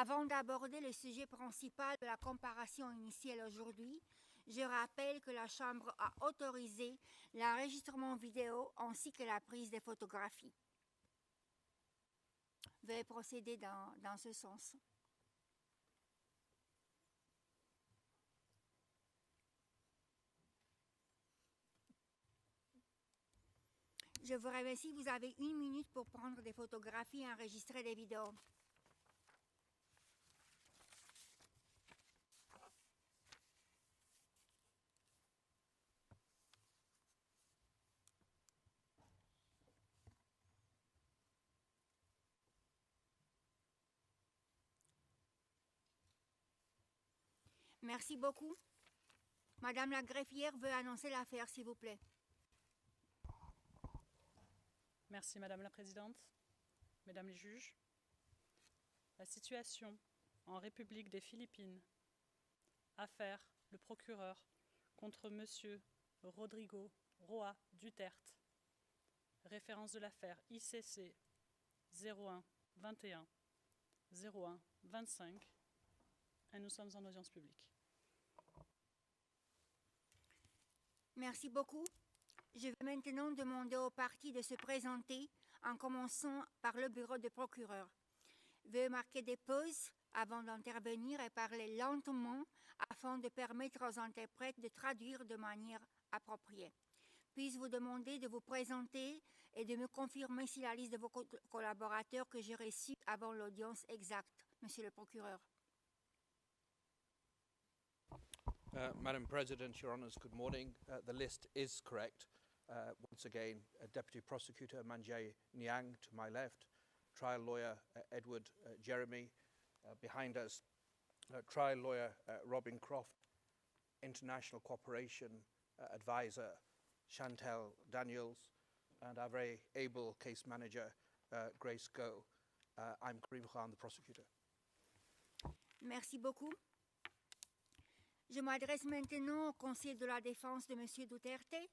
Avant d'aborder le sujet principal de la comparution initiale aujourd'hui, je rappelle que la Chambre a autorisé l'enregistrement vidéo ainsi que la prise de photographies. Veuillez procéder dans ce sens. Je vous remercie, vous avez 1 minute pour prendre des photographies et enregistrer des vidéos. Merci beaucoup. Madame la greffière veut annoncer l'affaire, s'il vous plaît. Merci Madame la Présidente, Mesdames les juges. La situation en République des Philippines, affaire le procureur contre Monsieur Rodrigo Roa Duterte, référence de l'affaire ICC 01 21 01 25, et nous sommes en audience publique. Merci beaucoup. Je vais maintenant demander aux parties de se présenter en commençant par le bureau du procureur. Veuillez marquer des pauses avant d'intervenir et parler lentement afin de permettre aux interprètes de traduire de manière appropriée. Puis-je vous demander de vous présenter et de me confirmer si la liste de vos collaborateurs que j'ai reçue avant l'audience exacte, Monsieur le procureur. Madam President, Your Honours, good morning. The list is correct. Once again, Deputy Prosecutor Manjay Niang to my left, Trial Lawyer Edward Jeremy behind us, Trial Lawyer Robin Croft, International Cooperation Advisor Chantel Daniels, and our very able case manager Grace Go. I'm Karim Khan, the prosecutor. Merci beaucoup. Je m'adresse maintenant au conseil de la défense de M. Duterte.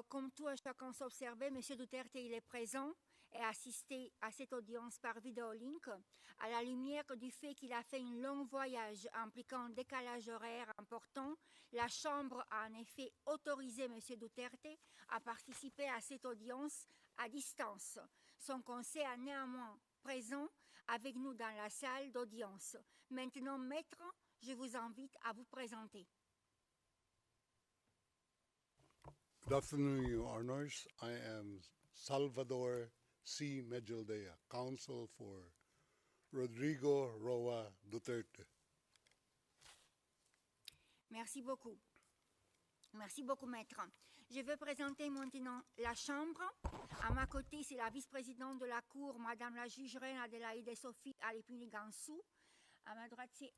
Comme tout à chacun s'observer, M. Duterte il est présent et assisté à cette audience par vidéolink à la lumière du fait qu'il a fait un long voyage impliquant un décalage horaire important. La Chambre a en effet autorisé M. Duterte à participer à cette audience à distance. Son conseil est néanmoins présent avec nous dans la salle d'audience. Maintenant, maître, je vous invite à vous présenter. Good afternoon, Your Honors. I am Salvador C. Medjaldea, counsel for Rodrigo Roa Duterte. Merci beaucoup. Merci beaucoup, maître. Je vais présenter maintenant la Chambre. À ma côté, c'est la vice-présidente de la Cour, Madame la juge Reine Adelaide Sophie Alipini Gansou. À ma droite, c'est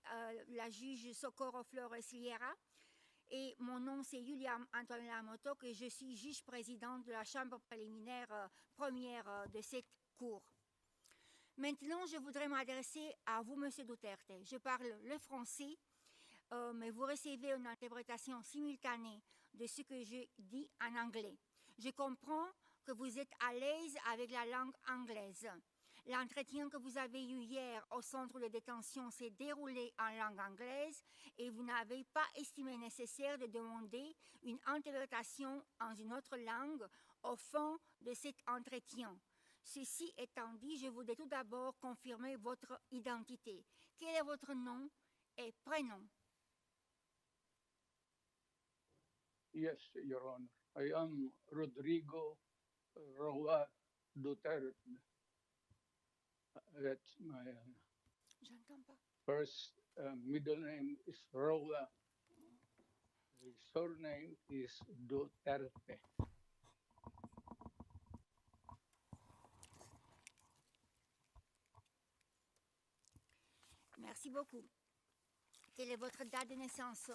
la juge Socorro Flores Liera. Et mon nom, c'est Julia Antonella Moto, et je suis juge-présidente de la Chambre préliminaire première de cette Cour. Maintenant, je voudrais m'adresser à vous, Monsieur Duterte. Je parle le français, mais vous recevez une interprétation simultanée de ce que je dis en anglais. Je comprends que vous êtes à l'aise avec la langue anglaise. L'entretien que vous avez eu hier au centre de détention s'est déroulé en langue anglaise et vous n'avez pas estimé nécessaire de demander une interprétation en une autre langue au fond de cet entretien. Ceci étant dit, je voudrais tout d'abord confirmer votre identité. Quel est votre nom et prénom? Yes, Your Honor. I am Rodrigo Roa Duterte. That's my J'entends pas. first middle name is Roa. The surname is Duterte. Merci beaucoup. Quelle est votre date de naissance?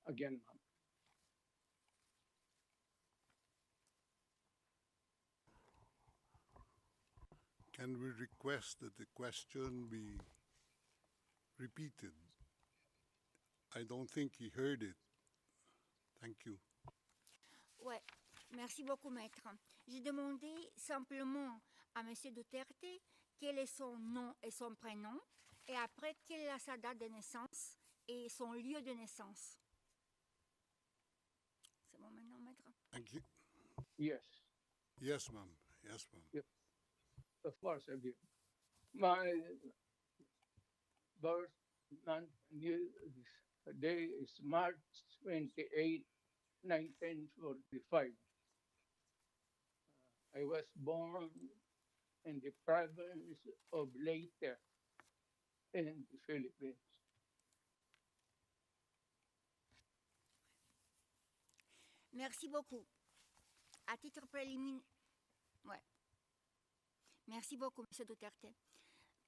Again, ma'am. Can we request that the question be repeated? I don't think he heard it. Thank you. Ouais, merci beaucoup, maître. J'ai demandé simplement à M. Duterte quel est son nom et son prénom, et après quelle est sa date de naissance et son lieu de naissance. C'est bon maintenant, maître? Thank you. Yes, Yes, ma'am. Yes, ma'am. of course I do. My birth month day is March 28, 1945. I was born in the province of Leyte in the Philippines. Merci beaucoup. À titre préliminaire, ouais. Merci beaucoup, M. Duterte.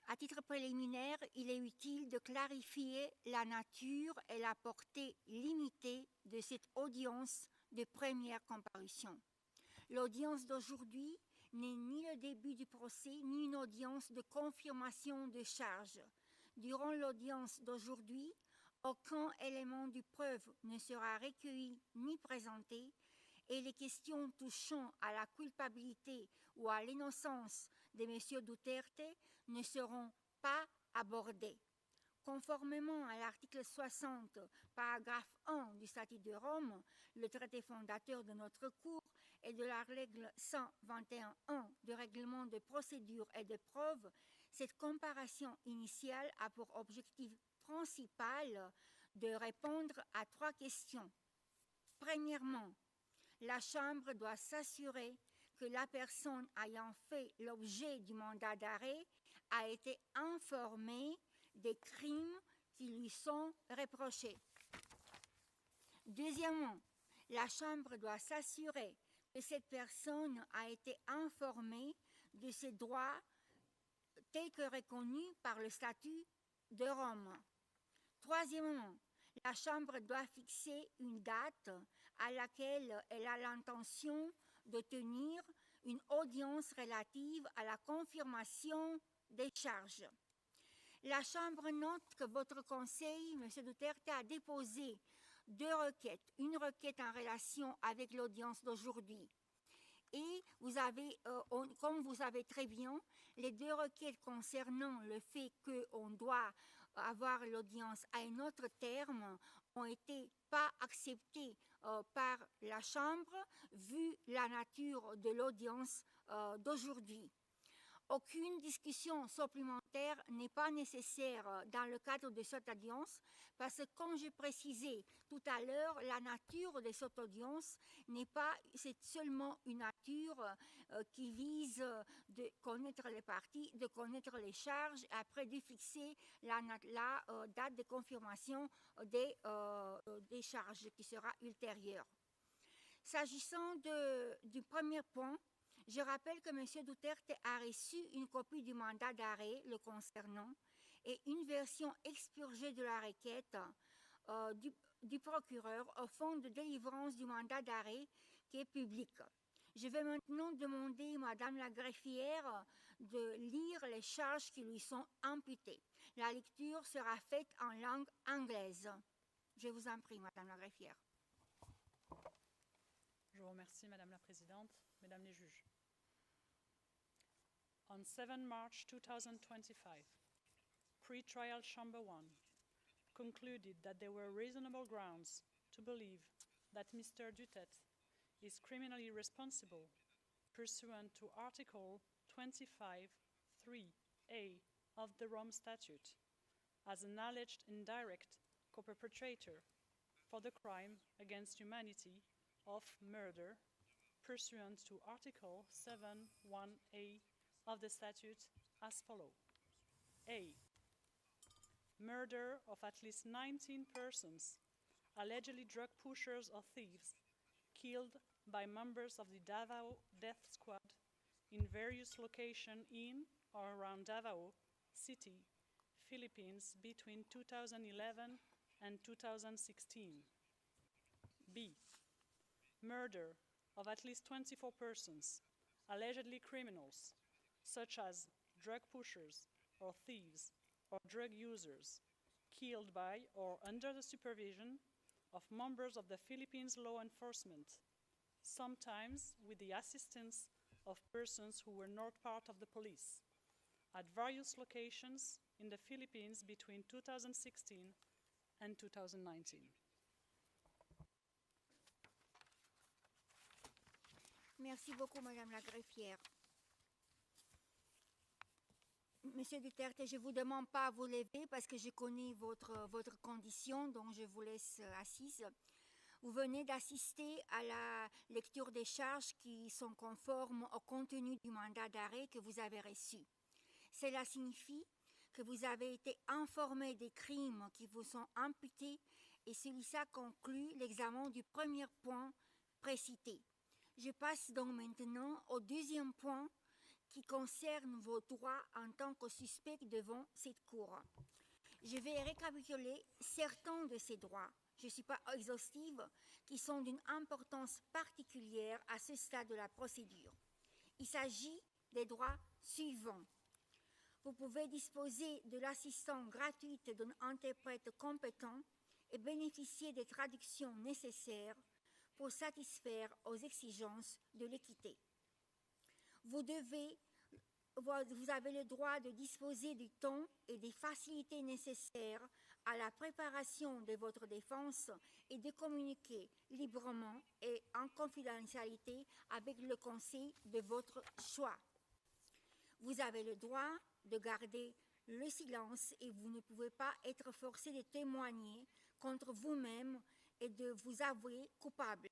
À titre préliminaire, il est utile de clarifier la nature et la portée limitée de cette audience de première comparution. L'audience d'aujourd'hui n'est ni le début du procès, ni une audience de confirmation de charge. Durant l'audience d'aujourd'hui, aucun élément de preuve ne sera recueilli ni présenté, et les questions touchant à la culpabilité ou à l'innocence de M. Duterte ne seront pas abordées. Conformément à l'article 60, paragraphe 1 du Statut de Rome, le traité fondateur de notre Cour, et de la règle 121.1 du règlement de procédure et de preuve, cette comparation initiale a pour objectif principal de répondre à 3 questions. Premièrement, la Chambre doit s'assurer que la personne ayant fait l'objet du mandat d'arrêt a été informée des crimes qui lui sont reprochés. Deuxièmement, la Chambre doit s'assurer que cette personne a été informée de ses droits tels que reconnus par le statut de Rome. Troisièmement, la Chambre doit fixer une date à laquelle elle a l'intention de tenir une audience relative à la confirmation des charges. La Chambre note que votre Conseil, M. Duterte, a déposé 2 requêtes. Une requête en relation avec l'audience d'aujourd'hui. Et vous avez, comme vous savez très bien, les 2 requêtes concernant le fait qu'on doit avoir l'audience à un autre terme ont été pas acceptées par la Chambre vu la nature de l'audience d'aujourd'hui. Aucune discussion supplémentaire n'est pas nécessaire dans le cadre de cette audience parce que, comme j'ai précisé tout à l'heure, la nature de cette audience n'est pas, c'est seulement une nature qui vise de connaître les parties, de connaître les charges, et après de fixer la date de confirmation des charges qui sera ultérieure. S'agissant du premier point, je rappelle que M. Duterte a reçu une copie du mandat d'arrêt le concernant et une version expurgée de la requête du procureur au fond de délivrance du mandat d'arrêt qui est public. Je vais maintenant demander à Madame la greffière de lire les charges qui lui sont imputées. La lecture sera faite en langue anglaise. Je vous en prie, Madame la greffière. Je vous remercie, Madame la Présidente, Mesdames les juges. On 7 March 2025, Pre-Trial Chamber 1 concluded that there were reasonable grounds to believe that Mr. Duterte is criminally responsible pursuant to Article 25(3)(a) of the Rome Statute as an alleged indirect co-perpetrator for the crime against humanity of murder pursuant to Article 7(1)(a) of the statute as follows. A. Murder of at least 19 persons, allegedly drug pushers or thieves, killed by members of the Davao Death Squad in various locations in or around Davao City, Philippines between 2011 and 2016. B. Murder of at least 24 persons, allegedly criminals, such as drug pushers or thieves or drug users, killed by or under the supervision of members of the Philippines law enforcement, sometimes with the assistance of persons who were not part of the police at various locations in the Philippines between 2016 and 2019. Merci beaucoup, Madame la greffière. Monsieur Duterte, je ne vous demande pas à vous lever parce que je connais votre condition, donc je vous laisse assise. Vous venez d'assister à la lecture des charges qui sont conformes au contenu du mandat d'arrêt que vous avez reçu. Cela signifie que vous avez été informé des crimes qui vous sont imputés et celui-ci conclut l'examen du premier point précité. Je passe donc maintenant au deuxième point qui concerne vos droits en tant que suspect devant cette cour. Je vais récapituler certains de ces droits, je ne suis pas exhaustive, qui sont d'une importance particulière à ce stade de la procédure. Il s'agit des droits suivants. Vous pouvez disposer de l'assistance gratuite d'un interprète compétent et bénéficier des traductions nécessaires pour satisfaire aux exigences de l'équité. Vous avez le droit de disposer du temps et des facilités nécessaires à la préparation de votre défense et de communiquer librement et en confidentialité avec le conseil de votre choix. Vous avez le droit de garder le silence et vous ne pouvez pas être forcé de témoigner contre vous-même et de vous avouer coupable.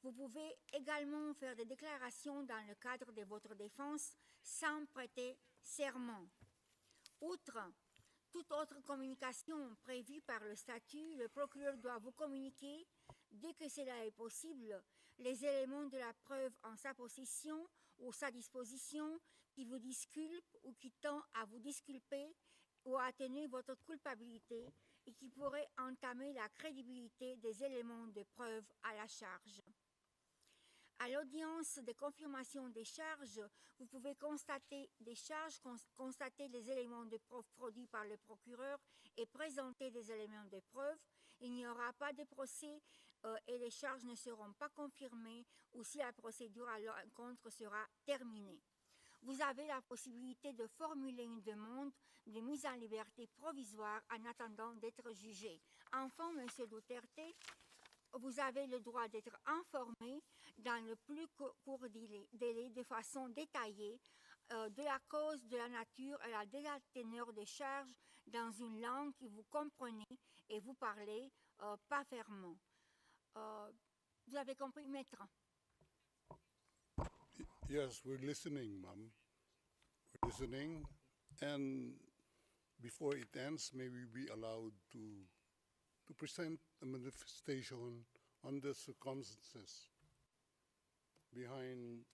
Vous pouvez également faire des déclarations dans le cadre de votre défense sans prêter serment. Outre toute autre communication prévue par le statut, le procureur doit vous communiquer, dès que cela est possible, les éléments de la preuve en sa possession ou sa disposition qui vous disculpent ou qui tend à vous disculper ou à atténuer votre culpabilité et qui pourrait entamer la crédibilité des éléments de preuve à la charge. À l'audience de confirmation des charges, vous pouvez constater des charges, constater les éléments de preuve produits par le procureur et présenter des éléments de preuve. Il n'y aura pas de procès et les charges ne seront pas confirmées ou si la procédure à l'encontre sera terminée. Vous avez la possibilité de formuler une demande de mise en liberté provisoire en attendant d'être jugé. Enfin, M. Duterte, vous avez le droit d'être informé dans le plus court délai de façon détaillée de la cause, de la nature et de la teneur des charges dans une langue que vous comprenez et vous parlez pas fermement. Vous avez compris, maître? Yes, we're listening, ma'am. We're listening. And before it ends, may we be allowed to present a manifestation on the circumstances behind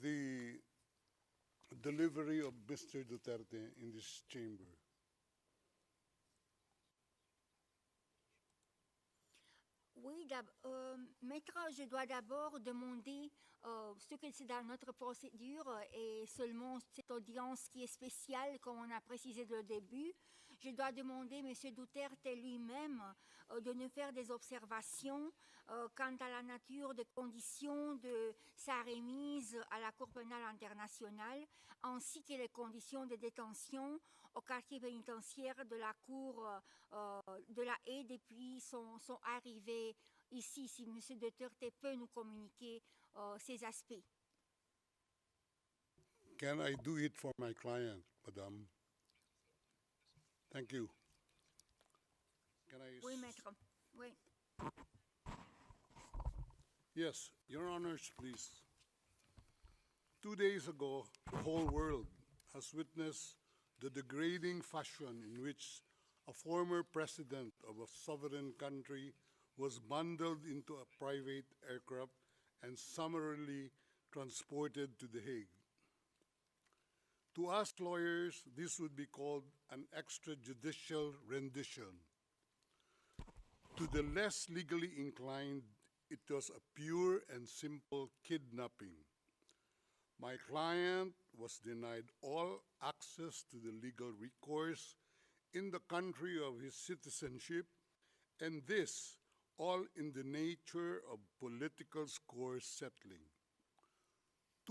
the delivery of Mr. Duterte in this chamber. Oui, maître, je dois d'abord demander ce que c'est dans notre procédure et seulement cette audience qui est spéciale, comme on a précisé dès le début. Je dois demander à M. Duterte lui-même de nous faire des observations quant à la nature des conditions de sa remise à la Cour pénale internationale, ainsi que les conditions de détention au quartier pénitentiaire de la Cour de la Haye depuis son arrivée ici, si M. Duterte peut nous communiquer ces aspects. Can I do it for my client, madame? Thank you. Can I Oui, maître. Oui. Yes, Your Honors, please. 2 days ago, the whole world has witnessed the degrading fashion in which a former president of a sovereign country was bundled into a private aircraft and summarily transported to The Hague. To us lawyers, this would be called an extrajudicial rendition. To the less legally inclined, it was a pure and simple kidnapping. My client was denied all access to the legal recourse in the country of his citizenship, and this all in the nature of political score settling.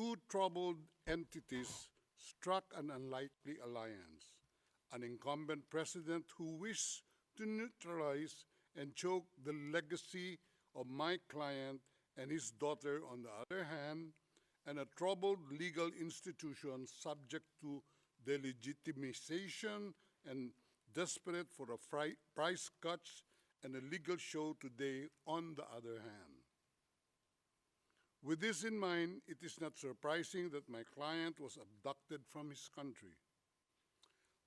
two troubled entities struck an unlikely alliance. An incumbent president who wished to neutralize and choke the legacy of my client and his daughter on the other hand, and a troubled legal institution subject to delegitimization and desperate for a price cuts and a legal show today on the other hand. With this in mind, it is not surprising that my client was abducted from his country.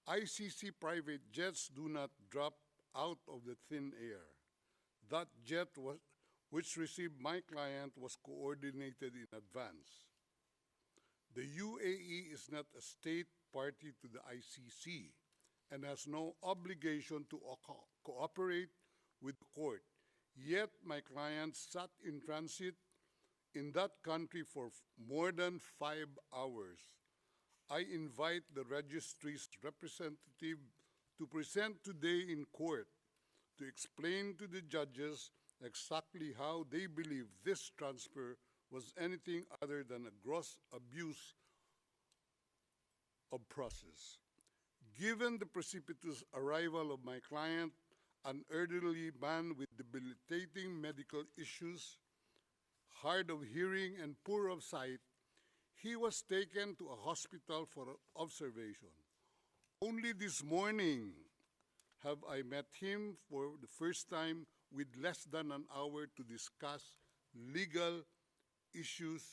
ICC private jets do not drop out of the thin air. That jet which received my client was coordinated in advance. The UAE is not a state party to the ICC and has no obligation to cooperate with the court. Yet my client sat in transit in that country for more than 5 hours. I invite the registry's representative to present today in court to explain to the judges exactly how they believe this transfer was anything other than a gross abuse of process. Given the precipitous arrival of my client, an elderly man with debilitating medical issues, hard of hearing and poor of sight, he was taken to a hospital for observation. Only this morning have I met him for the first time with less than an hour to discuss legal issues.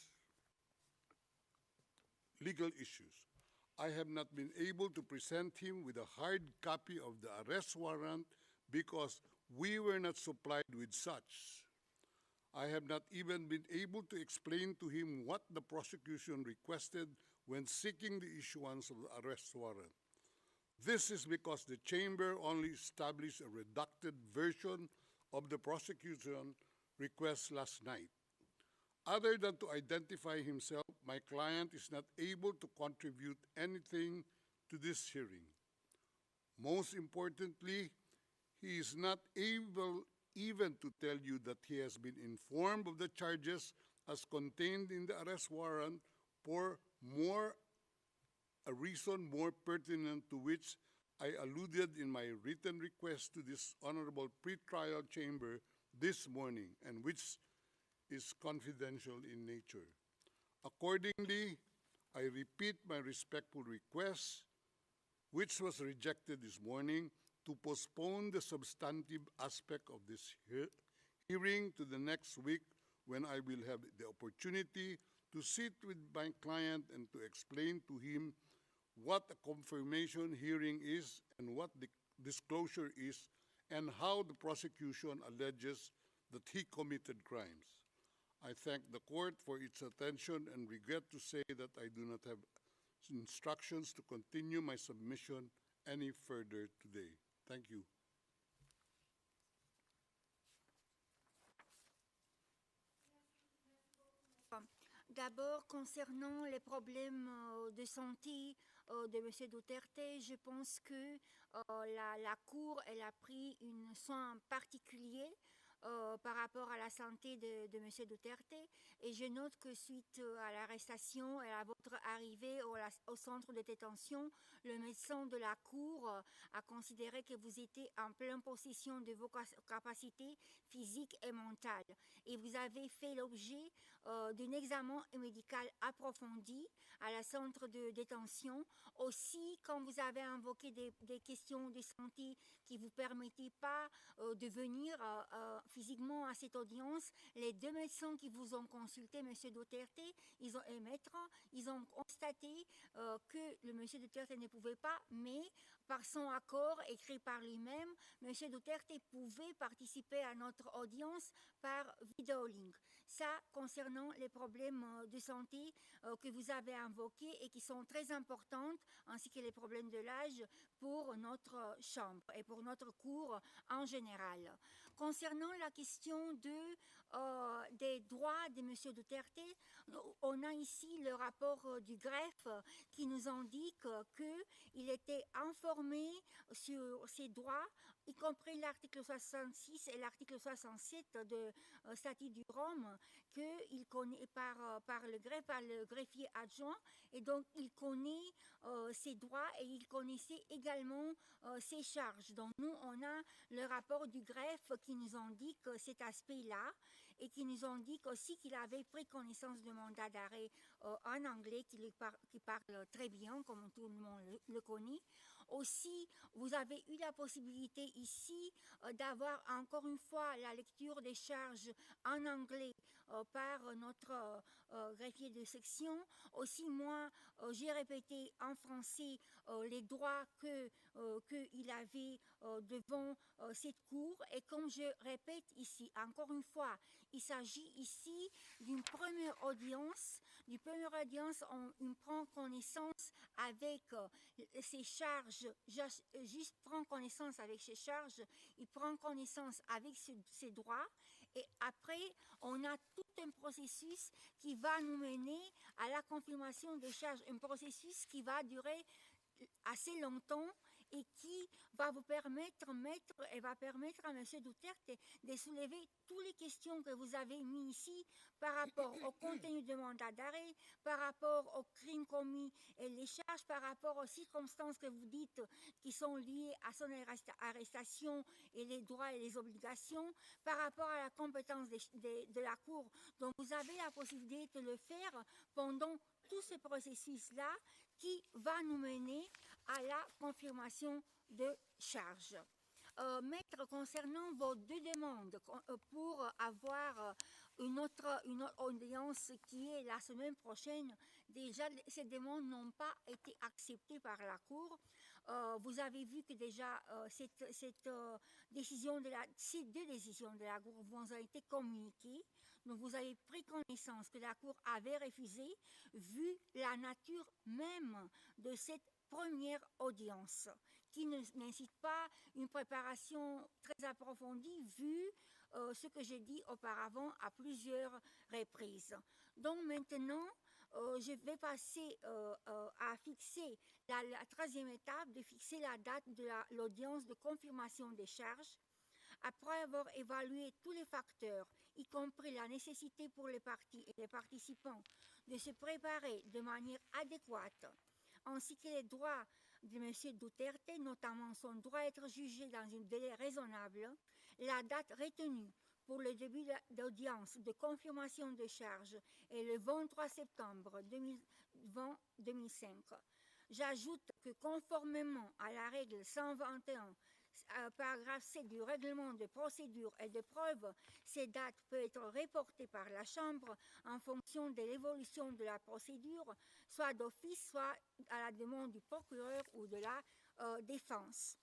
I have not been able to present him with a hard copy of the arrest warrant because we were not supplied with such. I have not even been able to explain to him what the prosecution requested when seeking the issuance of the arrest warrant. This is because the chamber only established a redacted version of the prosecution request last night. Other than to identify himself, my client is not able to contribute anything to this hearing. Most importantly, he is not able even to tell you that he has been informed of the charges as contained in the arrest warrant for a reason more pertinent to which I alluded in my written request to this honorable pretrial chamber this morning, and which is confidential in nature. Accordingly, I repeat my respectful request, which was rejected this morning, to postpone the substantive aspect of this hearing to the next week, when I will have the opportunity to sit with my client and to explain to him what a confirmation hearing is and what the disclosure is and how the prosecution alleges that he committed crimes. I thank the court for its attention and regret to say that I do not have instructions to continue my submission any further today. Thank you. D'abord, concernant les problèmes de santé de M. Duterte, je pense que la Cour elle a pris un soin particulier par rapport à la santé de M. Duterte, et je note que suite à l'arrestation et à votre arrivée au centre de détention, le médecin de la Cour a considéré que vous étiez en pleine possession de vos capacités physiques et mentales, et vous avez fait l'objet d'un examen médical approfondi à la centre de détention. Aussi, quand vous avez invoqué des questions de santé qui ne vous permettaient pas de venir physiquement à cette audience, les deux médecins qui vous ont consulté, M. Duterte et Maître, ils ont constaté que le M. Duterte ne pouvait pas, mais par son accord écrit par lui-même, M. Duterte pouvait participer à notre audience par vidéolink. Ça, concernant les problèmes de santé que vous avez invoqués et qui sont très importants, ainsi que les problèmes de l'âge pour notre chambre et pour notre cour en général. Concernant la question des droits de M. Duterte, on a ici le rapport du greffe qui nous indique qu'il était informé sur ses droits y compris l'article 66 et l'article 67 de statut du Rome, qu'il connaît par le greffier adjoint, et donc il connaît ses droits et il connaissait également ses charges. Donc nous, on a le rapport du greffe qui nous indique cet aspect-là, et qui nous indique aussi qu'il avait pris connaissance du mandat d'arrêt en anglais, qui parle très bien, comme tout le monde le connaît. Aussi, vous avez eu la possibilité ici d'avoir encore une fois la lecture des charges en anglais par notre greffier de section. Aussi, moi, j'ai répété en français les droits qu'il avait devant cette cour. Et comme je répète ici, encore une fois, il s'agit ici d'une première audience. On prend connaissance avec ses charges, juste prend connaissance avec ses charges, il prend connaissance avec ses droits, et après, on a tout un processus qui va nous mener à la confirmation des charges, un processus qui va durer assez longtemps et qui va vous permettre, va permettre à M. Duterte de soulever toutes les questions que vous avez mises ici par rapport au contenu du mandat d'arrêt, par rapport aux crimes commis et les charges, par rapport aux circonstances que vous dites qui sont liées à son arrestation et les droits et les obligations, par rapport à la compétence de la Cour. Donc vous avez la possibilité de le faire pendant tout ce processus-là qui va nous mener à la confirmation de charges. Maître, concernant vos deux demandes pour avoir une autre audience qui est la semaine prochaine, déjà ces demandes n'ont pas été acceptées par la Cour. Vous avez vu que déjà ces deux décisions de la Cour vous ont été communiquées. Donc vous avez pris connaissance que la Cour avait refusé, vu la nature même de cette première audience, qui n'incite pas une préparation très approfondie, vu ce que j'ai dit auparavant à plusieurs reprises. Donc maintenant, je vais passer à fixer la troisième étape, de fixer la date de l'audience de confirmation des charges. Après avoir évalué tous les facteurs, y compris la nécessité pour les parties et les participants de se préparer de manière adéquate, ainsi que les droits de M. Duterte, notamment son droit à être jugé dans un délai raisonnable, la date retenue pour le début d'audience de confirmation de charges est le 23 septembre 2020-2005. J'ajoute que conformément à la règle 121, paragraphe 7 du règlement de procédure et de preuve, ces dates peuvent être reportées par la Chambre en fonction de l'évolution de la procédure, soit d'office, soit à la demande du procureur ou de la défense.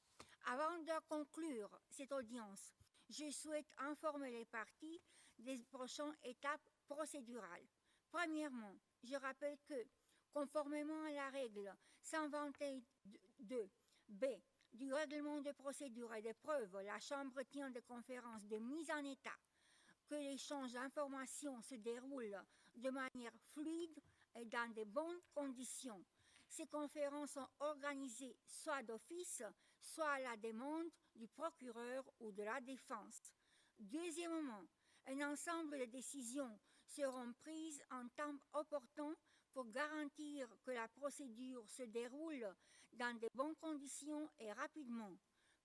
Avant de conclure cette audience, je souhaite informer les parties des prochaines étapes procédurales. Premièrement, je rappelle que, conformément à la règle 122b du règlement de procédure et de preuve, la Chambre tient des conférences de mise en état, que l'échange d'informations se déroule de manière fluide et dans de bonnes conditions. Ces conférences sont organisées soit d'office, soit à la demande du procureur ou de la défense. Deuxièmement, un ensemble de décisions seront prises en temps opportun pour garantir que la procédure se déroule dans de bonnes conditions et rapidement.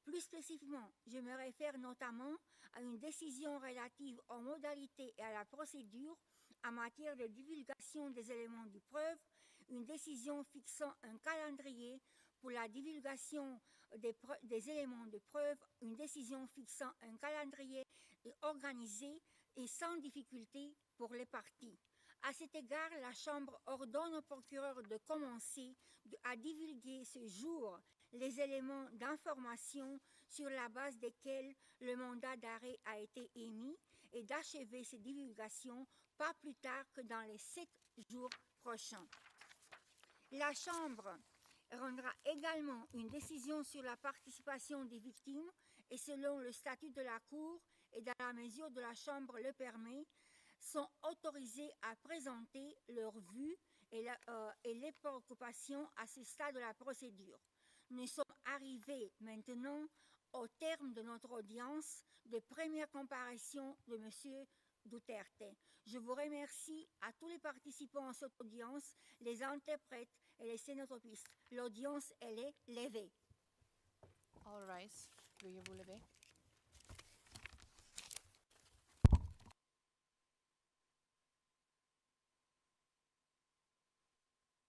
Plus spécifiquement, je me réfère notamment à une décision relative aux modalités et à la procédure en matière de divulgation des éléments de preuve, une décision fixant un calendrier pour la divulgation des éléments de preuve, une décision fixant un calendrier organisé et sans difficulté pour les parties. À cet égard, la Chambre ordonne au procureur de commencer à divulguer ce jour les éléments d'information sur la base desquels le mandat d'arrêt a été émis et d'achever ces divulgations pas plus tard que dans les 7 jours prochains. La Chambre rendra également une décision sur la participation des victimes et selon le statut de la Cour et dans la mesure de la Chambre le permet, sont autorisés à présenter leurs vues et les préoccupations à ce stade de la procédure. Nous sommes arrivés maintenant au terme de notre audience de première comparution de M. Duterte. Je vous remercie à tous les participants à cette audience, les interprètes et les sténotrophistes. L'audience, elle est levée. All rise. Veuillez vous lever.